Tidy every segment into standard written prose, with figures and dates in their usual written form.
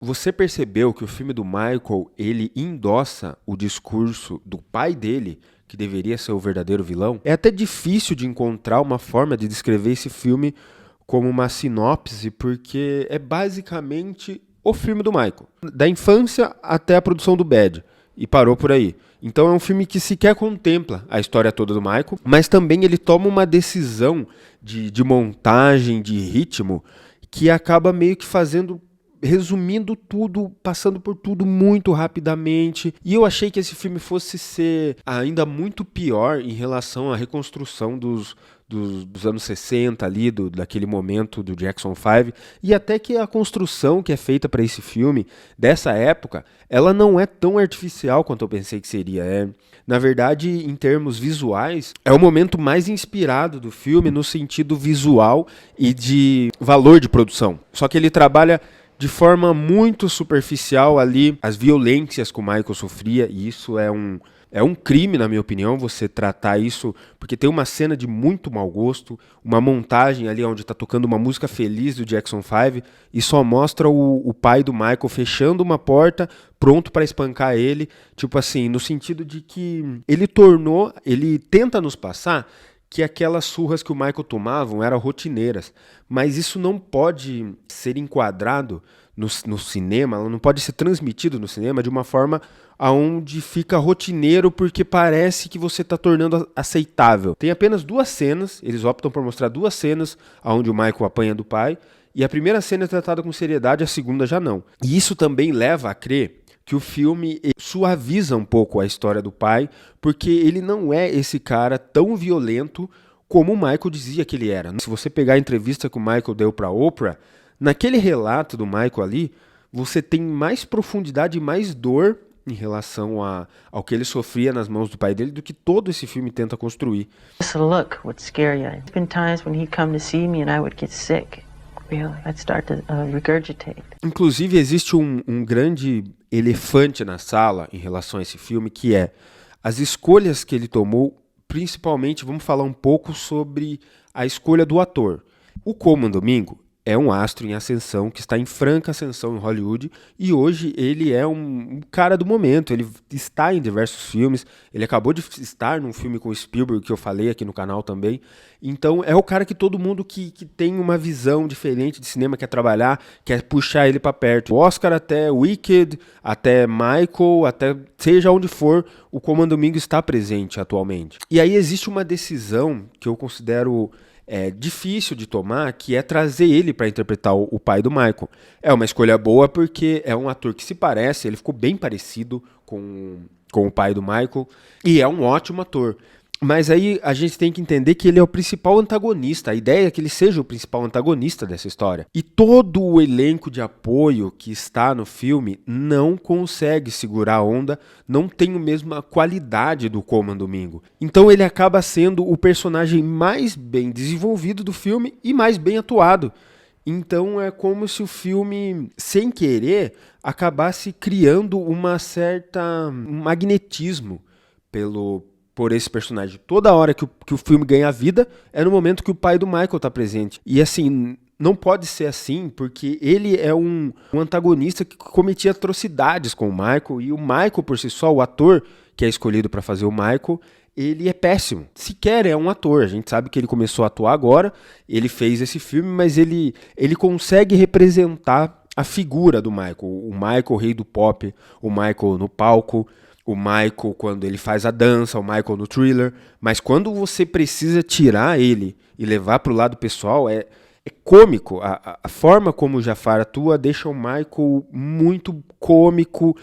Você percebeu que o filme do Michael, ele endossa o discurso do pai dele, que deveria ser o verdadeiro vilão? É até difícil de encontrar uma forma de descrever esse filme como uma sinopse, porque é basicamente o filme do Michael, da infância até a produção do Bad, e parou por aí. Então é um filme que sequer contempla a história toda do Michael, mas também ele toma uma decisão de montagem, de ritmo, que acaba meio que resumindo tudo, passando por tudo muito rapidamente. E eu achei que esse filme fosse ser ainda muito pior em relação à reconstrução dos anos 60 ali, daquele momento do Jackson 5, e até que a construção que é feita para esse filme, dessa época, ela não é tão artificial quanto eu pensei que seria. Na verdade, em termos visuais, é o momento mais inspirado do filme no sentido visual e de valor de produção. Só que ele trabalha de forma muito superficial ali as violências que o Michael sofria, e isso é um crime, na minha opinião, você tratar isso, porque tem uma cena de muito mau gosto, uma montagem ali onde está tocando uma música feliz do Jackson 5 e só mostra o pai do Michael fechando uma porta, pronto para espancar ele, tipo assim, no sentido de que ele tenta nos passar que aquelas surras que o Michael tomava eram rotineiras, mas isso não pode ser enquadrado no cinema, ela não pode ser transmitido no cinema de uma forma aonde fica rotineiro porque parece que você está tornando aceitável. Tem apenas duas cenas, eles optam por mostrar duas cenas onde o Michael apanha do pai, e a primeira cena é tratada com seriedade, a segunda já não. E isso também leva a crer que o filme suaviza um pouco a história do pai, porque ele não é esse cara tão violento como o Michael dizia que ele era. Se você pegar a entrevista que o Michael deu para Oprah, naquele relato do Michael ali, você tem mais profundidade e mais dor em relação ao que ele sofria nas mãos do pai dele do que todo esse filme tenta construir. Just a look would scare you. There's been times when he'd come to see me and I would get sick. Really, I'd start to regurgitate. Inclusive, existe um grande elefante na sala em relação a esse filme, que é as escolhas que ele tomou, principalmente, vamos falar um pouco sobre a escolha do ator. O Colman Domingo é um astro em ascensão, que está em franca ascensão em Hollywood, e hoje ele é um cara do momento, ele está em diversos filmes, ele acabou de estar num filme com Spielberg, que eu falei aqui no canal também, então é o cara que todo mundo que tem uma visão diferente de cinema quer trabalhar, quer puxar ele para perto. O Oscar até Wicked, até Michael, até seja onde for, o Colman Domingo está presente atualmente. E aí existe uma decisão que eu considero difícil de tomar, que é trazer ele para interpretar o pai do Michael. É uma escolha boa porque é um ator que se parece, ele ficou bem parecido com o pai do Michael, e é um ótimo ator. Mas aí a gente tem que entender que ele é o principal antagonista. A ideia é que ele seja o principal antagonista dessa história. E todo o elenco de apoio que está no filme não consegue segurar a onda, não tem a mesma qualidade do Colman Domingo. Então ele acaba sendo o personagem mais bem desenvolvido do filme e mais bem atuado. Então é como se o filme, sem querer, acabasse criando uma certa magnetismo por esse personagem. Toda hora que o filme ganha vida é no momento que o pai do Michael está presente. E assim, não pode ser assim, porque ele é um antagonista que cometia atrocidades com o Michael, e o Michael por si só, o ator que é escolhido para fazer o Michael, ele é péssimo. Sequer é um ator. A gente sabe que ele começou a atuar agora, ele fez esse filme, mas ele consegue representar a figura do Michael. O Michael, rei do pop, o Michael no palco, o Michael quando ele faz a dança, o Michael no Thriller, mas quando você precisa tirar ele e levar para o lado pessoal, é cômico. A forma como o Jafar atua deixa o Michael muito cômico,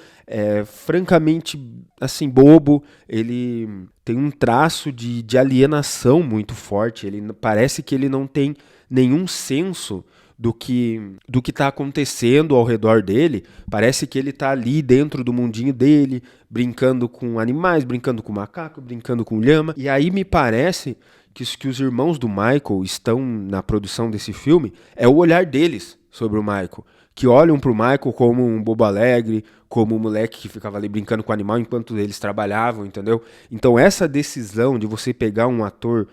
francamente assim, bobo. Ele tem um traço de alienação muito forte, ele parece que ele não tem nenhum senso do que está acontecendo ao redor dele. Parece que ele está ali dentro do mundinho dele, brincando com animais, brincando com macaco, brincando com lhama. E aí me parece que os irmãos do Michael estão na produção desse filme, é o olhar deles sobre o Michael, que olham para o Michael como um bobo alegre, como um moleque que ficava ali brincando com o animal enquanto eles trabalhavam, entendeu? Então essa decisão de você pegar um ator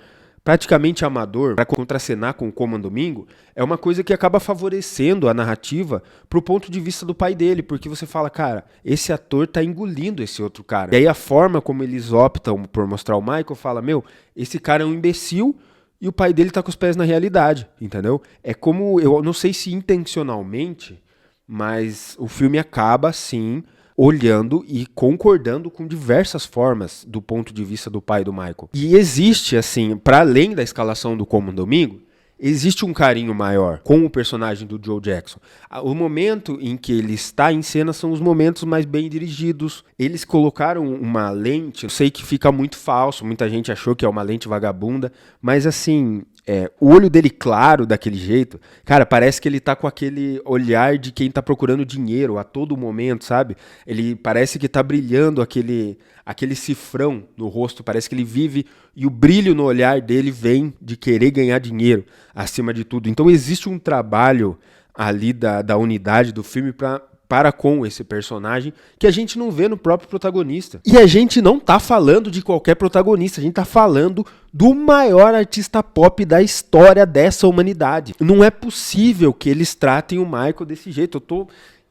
praticamente amador para contracenar com o Como um Domingo, é uma coisa que acaba favorecendo a narrativa pro ponto de vista do pai dele, porque você fala, cara, esse ator tá engolindo esse outro cara. E aí a forma como eles optam por mostrar o Michael fala, meu, esse cara é um imbecil e o pai dele tá com os pés na realidade, entendeu? É como, eu não sei se intencionalmente, mas o filme acaba, sim, olhando e concordando com diversas formas do ponto de vista do pai do Michael. E existe, assim, para além da escalação do Como um Domingo, existe um carinho maior com o personagem do Joe Jackson. O momento em que ele está em cena são os momentos mais bem dirigidos. Eles colocaram uma lente, eu sei que fica muito falso, muita gente achou que é uma lente vagabunda, mas assim, o olho dele claro daquele jeito, cara, parece que ele tá com aquele olhar de quem tá procurando dinheiro a todo momento, sabe? Ele parece que tá brilhando aquele cifrão no rosto, parece que ele vive e o brilho no olhar dele vem de querer ganhar dinheiro acima de tudo. Então existe um trabalho ali da unidade do filme para com esse personagem que a gente não vê no próprio protagonista. E a gente não tá falando de qualquer protagonista, a gente tá falando do maior artista pop da história dessa humanidade. Não é possível que eles tratem o Michael desse jeito.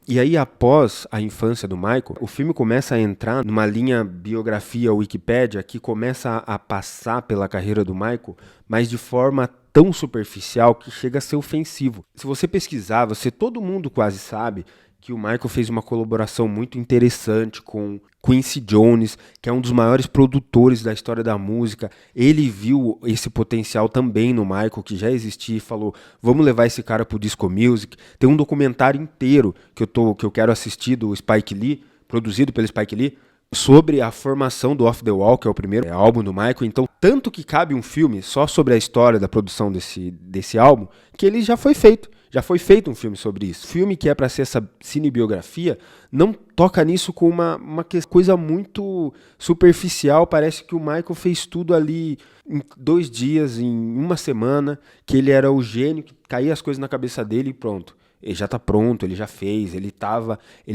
E aí, após a infância do Michael, o filme começa a entrar numa linha biografia Wikipédia que começa a passar pela carreira do Michael, mas de forma tão superficial que chega a ser ofensivo. Se você pesquisar, todo mundo quase sabe que o Michael fez uma colaboração muito interessante com Quincy Jones, que é um dos maiores produtores da história da música. Ele viu esse potencial também no Michael, que já existia, e falou, vamos levar esse cara pro disco music. Tem um documentário inteiro que eu quero assistir do Spike Lee, produzido pelo Spike Lee, sobre a formação do Off the Wall, que é o primeiro álbum do Michael. Então, tanto que cabe um filme só sobre a história da produção desse álbum, que ele já foi feito. Já foi feito um filme sobre isso. O filme que é para ser essa cinebiografia não toca nisso com uma coisa muito superficial. Parece que o Michael fez tudo ali em 2 dias, em uma semana, que ele era o gênio, que caía as coisas na cabeça dele e pronto. Ele já tá pronto, ele já fez, ele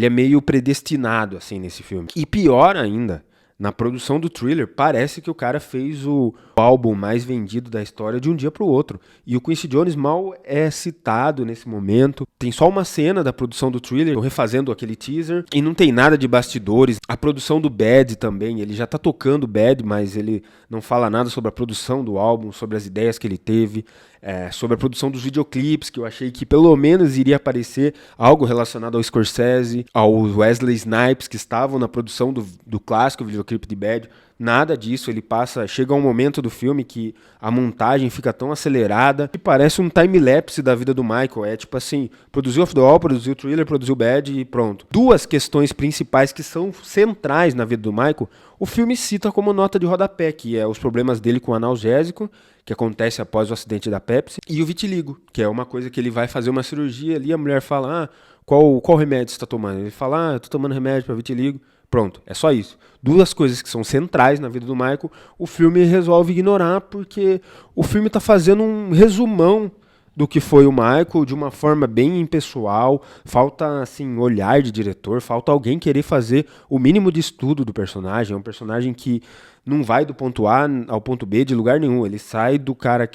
é meio predestinado assim nesse filme. E pior ainda, na produção do Thriller, parece que o cara fez o álbum mais vendido da história de um dia para o outro. E o Quincy Jones mal é citado nesse momento. Tem só uma cena da produção do Thriller, refazendo aquele teaser, e não tem nada de bastidores. A produção do Bad também, ele já tá tocando Bad, mas ele não fala nada sobre a produção do álbum, sobre as ideias que ele teve, sobre a produção dos videoclipes, que eu achei que pelo menos iria aparecer algo relacionado ao Scorsese, ao Wesley Snipes, que estavam na produção do clássico videoclipe de Bad. Nada disso, chega um momento do filme que a montagem fica tão acelerada que parece um time-lapse da vida do Michael. É tipo assim, produziu Off the Wall, produziu Thriller, produziu Bad e pronto. 2 questões principais que são centrais na vida do Michael, o filme cita como nota de rodapé, que é os problemas dele com o analgésico, que acontece após o acidente da Pepsi, e o vitiligo, que é uma coisa que ele vai fazer uma cirurgia ali, a mulher fala, qual remédio você está tomando? Ele fala, eu tô tomando remédio para vitiligo. Pronto, é só isso. 2 coisas que são centrais na vida do Michael, o filme resolve ignorar porque o filme está fazendo um resumão do que foi o Michael de uma forma bem impessoal. Falta assim olhar de diretor, falta alguém querer fazer o mínimo de estudo do personagem. É um personagem que não vai do ponto A ao ponto B de lugar nenhum. Ele sai do cara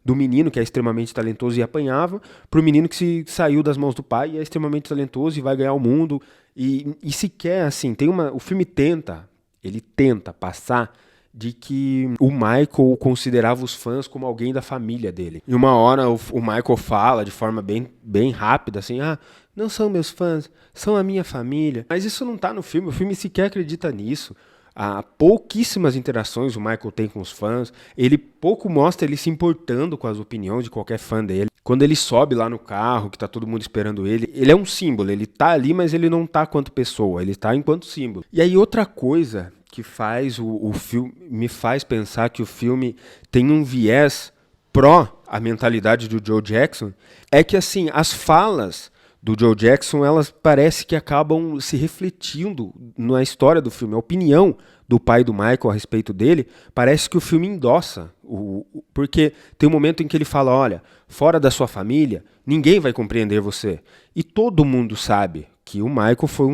do menino que é extremamente talentoso e apanhava, pro menino que saiu das mãos do pai e é extremamente talentoso e vai ganhar o mundo. E sequer, assim, o filme tenta passar de que o Michael considerava os fãs como alguém da família dele. E uma hora o Michael fala de forma bem, bem rápida, assim, não são meus fãs, são a minha família. Mas isso não tá no filme, o filme sequer acredita nisso. Há pouquíssimas interações o Michael tem com os fãs, ele pouco mostra ele se importando com as opiniões de qualquer fã dele. Quando ele sobe lá no carro, que tá todo mundo esperando ele é um símbolo, ele tá ali, mas ele não tá quanto pessoa, ele tá enquanto símbolo. E aí outra coisa que faz o filme, me faz pensar que o filme tem um viés pró a mentalidade do Joe Jackson, é que assim, as falas do Joe Jackson, elas parece que acabam se refletindo na história do filme. A opinião do pai do Michael a respeito dele, parece que o filme endossa. Porque tem um momento em que ele fala, olha, fora da sua família, ninguém vai compreender você. E todo mundo sabe que o Michael foi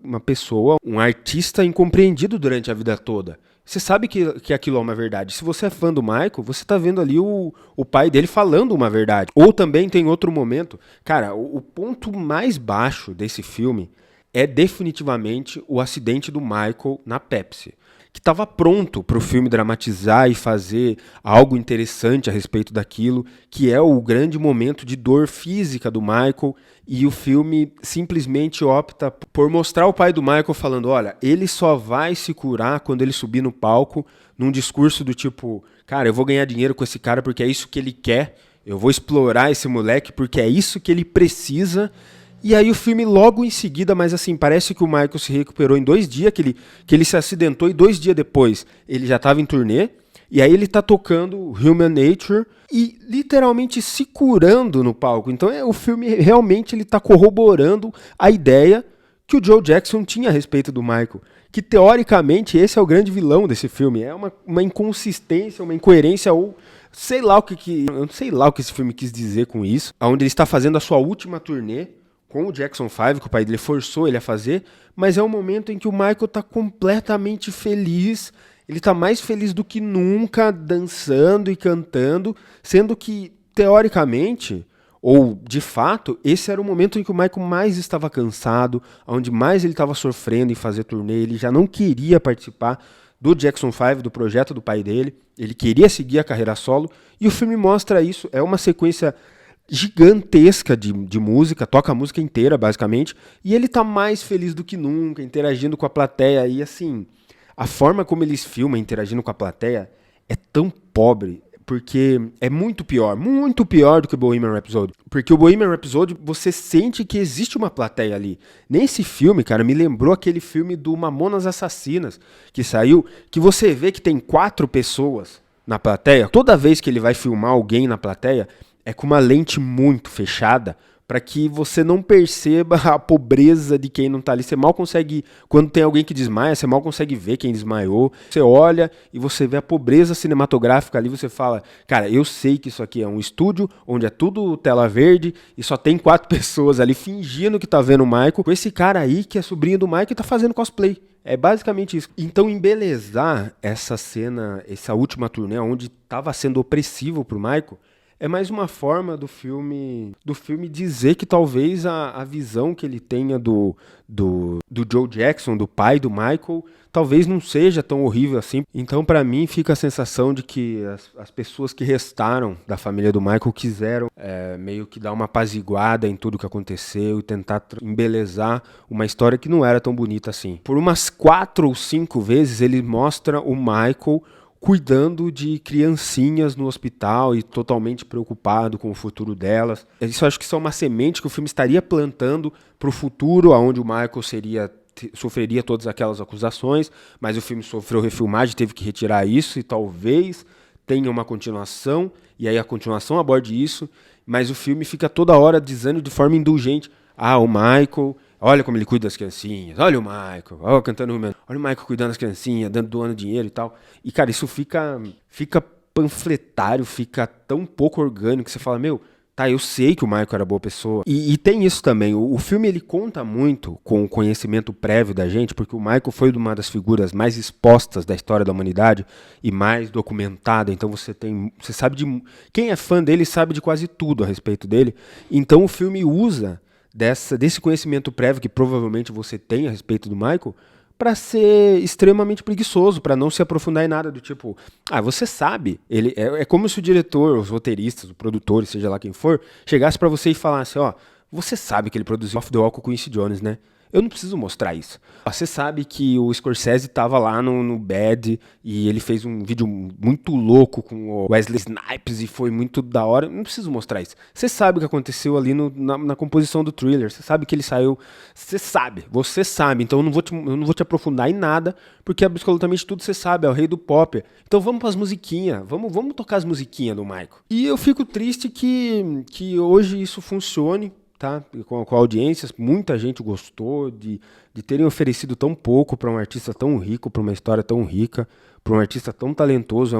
uma pessoa, um artista incompreendido durante a vida toda. Você sabe que aquilo é uma verdade. Se você é fã do Michael, você tá vendo ali o pai dele falando uma verdade. Ou também tem outro momento. Cara, o ponto mais baixo desse filme é definitivamente o acidente do Michael na Pepsi. Que estava pronto para o filme dramatizar e fazer algo interessante a respeito daquilo, que é o grande momento de dor física do Michael, e o filme simplesmente opta por mostrar o pai do Michael falando, olha, ele só vai se curar quando ele subir no palco, num discurso do tipo, cara, eu vou ganhar dinheiro com esse cara porque é isso que ele quer, eu vou explorar esse moleque porque é isso que ele precisa. E aí o filme logo em seguida, mas assim, parece que o Michael se recuperou em 2 dias, que ele se acidentou e 2 dias depois ele já estava em turnê, e aí ele tá tocando Human Nature e literalmente se curando no palco. Então o filme realmente ele tá corroborando a ideia que o Joe Jackson tinha a respeito do Michael, que teoricamente esse é o grande vilão desse filme, é uma inconsistência, uma incoerência ou sei lá eu não sei lá o que esse filme quis dizer com isso, onde ele está fazendo a sua última turnê com o Jackson 5, que o pai dele forçou ele a fazer, mas é um momento em que o Michael está completamente feliz, ele está mais feliz do que nunca, dançando e cantando, sendo que, teoricamente, ou de fato, esse era o momento em que o Michael mais estava cansado, onde mais ele estava sofrendo em fazer turnê, ele já não queria participar do Jackson 5, do projeto do pai dele, ele queria seguir a carreira solo, e o filme mostra isso, é uma sequência gigantesca de música, toca a música inteira basicamente, e ele tá mais feliz do que nunca, interagindo com a plateia, e assim, a forma como eles filmam interagindo com a plateia é tão pobre, porque é muito pior do que o Bohemian Rhapsody, porque o Bohemian Rhapsody você sente que existe uma plateia ali. Nesse filme, cara, me lembrou aquele filme do Mamonas Assassinas, que saiu, que você vê que tem 4 pessoas na plateia, toda vez que ele vai filmar alguém na plateia, é com uma lente muito fechada para que você não perceba a pobreza de quem não tá ali. Você mal consegue, quando tem alguém que desmaia, você mal consegue ver quem desmaiou. Você olha e você vê a pobreza cinematográfica ali, você fala, cara, eu sei que isso aqui é um estúdio onde é tudo tela verde e só tem 4 pessoas ali fingindo que tá vendo o Michael, com esse cara aí que é sobrinho do Michael e tá fazendo cosplay. É basicamente isso. Então, embelezar essa cena, essa última turnê, onde tava sendo opressivo pro Michael, é mais uma forma do filme dizer que talvez a visão que ele tenha do Joe Jackson, do pai do Michael, talvez não seja tão horrível assim. Então, para mim, fica a sensação de que as pessoas que restaram da família do Michael quiseram meio que dar uma apaziguada em tudo que aconteceu e tentar embelezar uma história que não era tão bonita assim. Por umas 4 ou 5 vezes, ele mostra o Michael cuidando de criancinhas no hospital e totalmente preocupado com o futuro delas. Isso eu acho que isso é uma semente que o filme estaria plantando para o futuro, onde o Michael sofreria todas aquelas acusações, mas o filme sofreu refilmagem, teve que retirar isso e talvez tenha uma continuação, e aí a continuação aborde isso, mas o filme fica toda hora dizendo de forma indulgente, o Michael, olha como ele cuida das criancinhas, olha o Michael, cantando, olha o Michael cuidando das criancinhas, doando dinheiro e tal. E, cara, isso fica panfletário, fica tão pouco orgânico que você fala, tá, eu sei que o Michael era boa pessoa. E tem isso também, o filme ele conta muito com o conhecimento prévio da gente, porque o Michael foi uma das figuras mais expostas da história da humanidade e mais documentada, então você sabe quem é fã dele sabe de quase tudo a respeito dele, então o filme usa desse conhecimento prévio que provavelmente você tem a respeito do Michael, para ser extremamente preguiçoso, para não se aprofundar em nada do tipo, você sabe, ele é como se o diretor, os roteiristas, o produtor, seja lá quem for, chegasse para você e falasse, você sabe que ele produziu Off the Wall com o Quincy Jones, né? Eu não preciso mostrar isso. Você sabe que o Scorsese estava lá no Bad e ele fez um vídeo muito louco com o Wesley Snipes e foi muito da hora. Eu não preciso mostrar isso. Você sabe o que aconteceu ali na composição do Thriller. Você sabe que ele saiu. Você sabe. Então eu não vou te aprofundar em nada, porque absolutamente tudo você sabe. É o rei do pop. Então vamos para as musiquinhas. Vamos tocar as musiquinhas do Michael. E eu fico triste que hoje isso funcione. Tá? Com a audiência, muita gente gostou de terem oferecido tão pouco para um artista tão rico, para uma história tão rica, para um artista tão talentoso.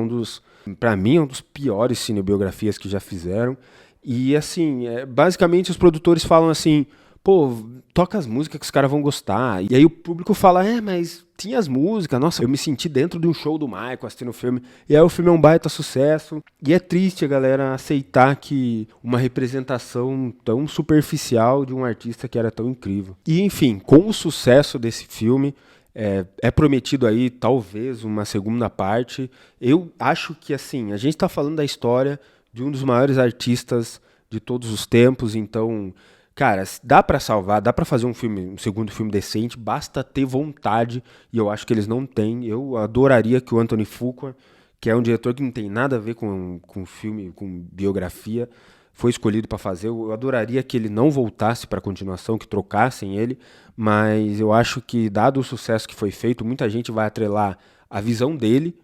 Para mim, é um dos piores cinebiografias que já fizeram. E assim, basicamente os produtores falam assim, pô, toca as músicas que os caras vão gostar. E aí o público fala, mas tinha as músicas, nossa, eu me senti dentro de um show do Michael assistindo o filme. E aí o filme é um baita sucesso. E é triste a galera aceitar que uma representação tão superficial de um artista que era tão incrível. E enfim, com o sucesso desse filme, é prometido aí talvez uma segunda parte. Eu acho que assim, a gente tá falando da história de um dos maiores artistas de todos os tempos, então, cara, dá pra salvar, dá pra fazer um segundo filme decente, basta ter vontade, e eu acho que eles não têm. Eu adoraria que o Anthony Fuqua, que é um diretor que não tem nada a ver com filme, com biografia, foi escolhido para fazer. Eu adoraria que ele não voltasse para a continuação, que trocassem ele, mas eu acho que, dado o sucesso que foi feito, muita gente vai atrelar a visão dele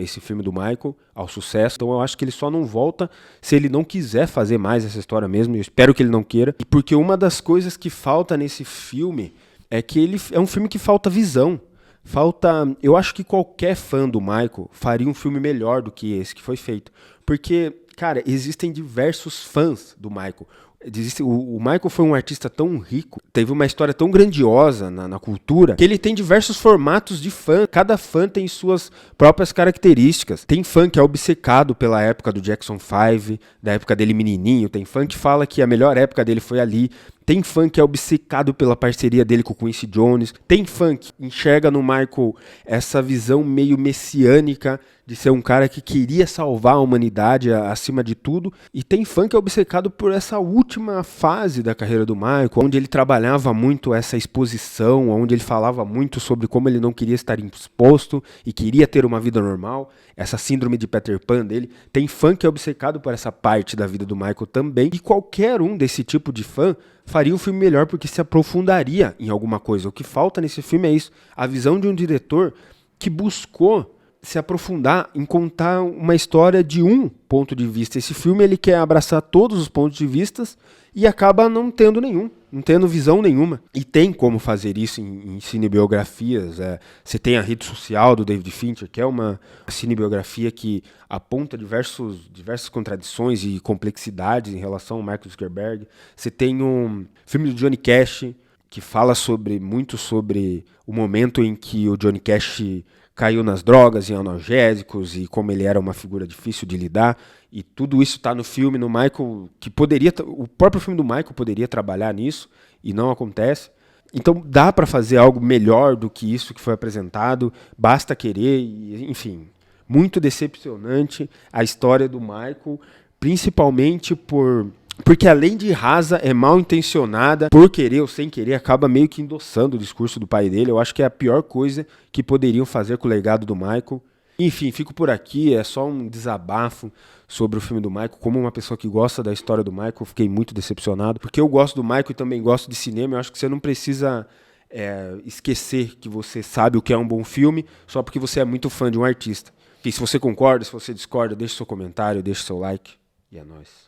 esse filme do Michael ao sucesso. Então eu acho que ele só não volta se ele não quiser fazer mais essa história mesmo. Eu espero que ele não queira. E porque uma das coisas que falta nesse filme é que ele é um filme que falta visão. Eu acho que qualquer fã do Michael faria um filme melhor do que esse que foi feito. Porque, cara, existem diversos fãs do Michael. O Michael foi um artista tão rico, teve uma história tão grandiosa na cultura, que ele tem diversos formatos de fã. Cada fã tem suas próprias características. Tem fã que é obcecado pela época do Jackson 5, da época dele menininho. Tem fã que fala que a melhor época dele foi ali. Tem fã que é obcecado pela parceria dele com o Quincy Jones. Tem fã que enxerga no Michael essa visão meio messiânica de ser um cara que queria salvar a humanidade acima de tudo. E tem fã que é obcecado por essa última fase da carreira do Michael, onde ele trabalhava muito essa exposição, onde ele falava muito sobre como ele não queria estar exposto e queria ter uma vida normal. Essa síndrome de Peter Pan dele. Tem fã que é obcecado por essa parte da vida do Michael também. E qualquer um desse tipo de fã faria um filme melhor porque se aprofundaria em alguma coisa. O que falta nesse filme é isso. A visão de um diretor que buscou se aprofundar em contar uma história de um ponto de vista. Esse filme ele quer abraçar todos os pontos de vista e acaba não tendo nenhum, não tendo visão nenhuma. E tem como fazer isso em cinebiografias. Você tem a Rede Social do David Fincher, que é uma cinebiografia que aponta diversas contradições e complexidades em relação ao Mark Zuckerberg. Você tem um filme do Johnny Cash, que fala muito sobre o momento em que o Johnny Cash caiu nas drogas, em analgésicos, e como ele era uma figura difícil de lidar. E tudo isso está no filme, no Michael, que o próprio filme do Michael poderia trabalhar nisso, e não acontece. Então dá para fazer algo melhor do que isso que foi apresentado, basta querer, enfim. Muito decepcionante a história do Michael, principalmente porque além de rasa, é mal intencionada, por querer ou sem querer, acaba meio que endossando o discurso do pai dele. Eu acho que é a pior coisa que poderiam fazer com o legado do Michael. Enfim, fico por aqui, é só um desabafo sobre o filme do Michael. Como uma pessoa que gosta da história do Michael, fiquei muito decepcionado, porque eu gosto do Michael e também gosto de cinema. Eu acho que você não precisa esquecer que você sabe o que é um bom filme, só porque você é muito fã de um artista. E se você concorda, se você discorda, deixe seu comentário, deixe seu like, e é nóis.